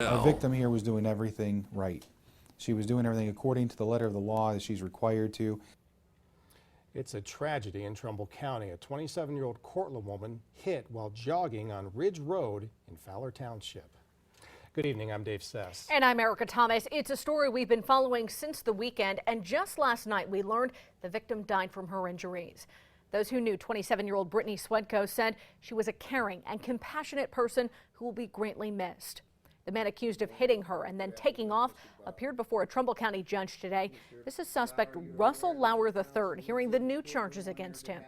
Our victim here was doing everything right. She was doing everything according to the letter of the law that she's required to. It's a tragedy in Trumbull County. A 27-year-old Cortland woman hit while jogging on Ridge Road in Fowler Township. Good evening, I'm Dave Sess. And I'm Erica Thomas. It's a story we've been following since the weekend, and just last night we learned the victim died from her injuries. Those who knew 27-year-old Brittany Swedko said she was a caring and compassionate person who will be greatly missed. The man accused of hitting her and then taking off appeared before a Trumbull County judge today. This is suspect Russell Lauer III, hearing the new charges against him.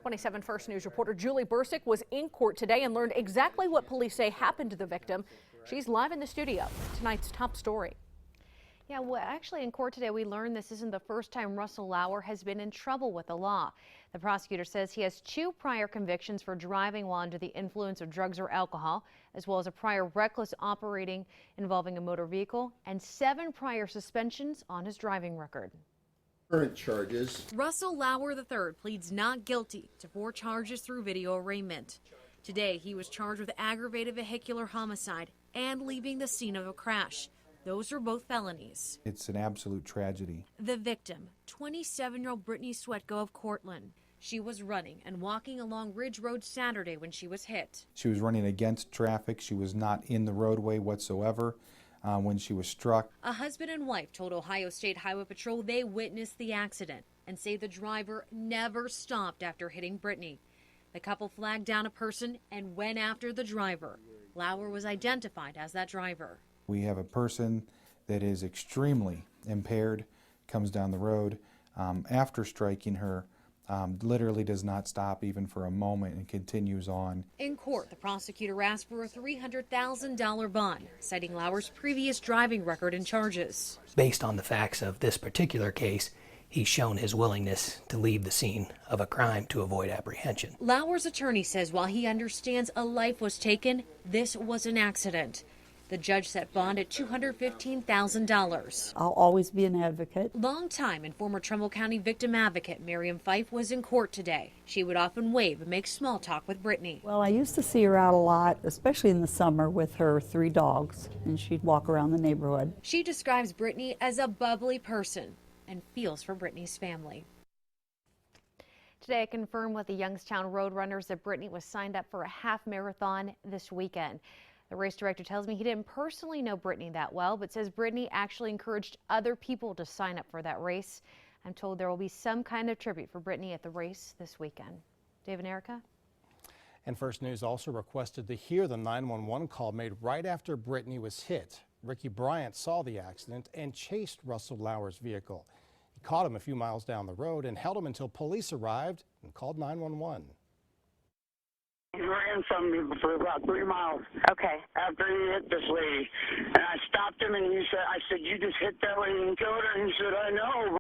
27 First News reporter Julie Bercik was in court today and learned exactly what police say happened to the victim. She's live in the studio with tonight's top story. Yeah, well, actually in court today we learned this isn't the first time Russell Lauer has been in trouble with the law. The prosecutor says he has 2 prior convictions for driving while under the influence of drugs or alcohol, as well as a prior reckless operating involving a motor vehicle and 7 prior suspensions on his driving record. Current charges. Russell Lauer III pleads not guilty to 4 charges through video arraignment. Today he was charged with aggravated vehicular homicide and leaving the scene of a crash. Those are both felonies. It's an absolute tragedy. The victim, 27-year-old Brittany Swedko of Cortland. She was running and walking along Ridge Road Saturday when she was hit. She was running against traffic. She was not in the roadway whatsoever when she was struck. A husband and wife told Ohio State Highway Patrol they witnessed the accident and say the driver never stopped after hitting Brittany. The couple flagged down a person and went after the driver. Lauer was identified as that driver. We have a person that is extremely impaired, comes down the road after striking her, literally does not stop even for a moment and continues on. In court, the prosecutor asked for a $300,000 bond, citing Lauer's previous driving record and charges. Based on the facts of this particular case, he's shown his willingness to leave the scene of a crime to avoid apprehension. Lauer's attorney says while he understands a life was taken, this was an accident. The judge set bond at $215,000. I'll always be an advocate. Longtime and former Trumbull County victim advocate Miriam Fife was in court today. She would often wave and make small talk with Brittany. Well, I used to see her out a lot, especially in the summer with her 3 dogs, and she'd walk around the neighborhood. She describes Brittany as a bubbly person and feels for Brittany's family. Today I confirmed with the Youngstown Roadrunners that Brittany was signed up for a half marathon this weekend. The race director tells me he didn't personally know Brittany that well, but says Brittany actually encouraged other people to sign up for that race. I'm told there will be some kind of tribute for Brittany at the race this weekend. Dave and Erica? And First News also requested to hear the 911 call made right after Brittany was hit. Ricky Bryant saw the accident and chased Russell Lauer's vehicle. He caught him a few miles down the road and held him until police arrived and called 911. He ran from me for about 3 miles. Okay. After he hit this lady. And I stopped him and I said, you just hit that lady and killed her? And he said, I know.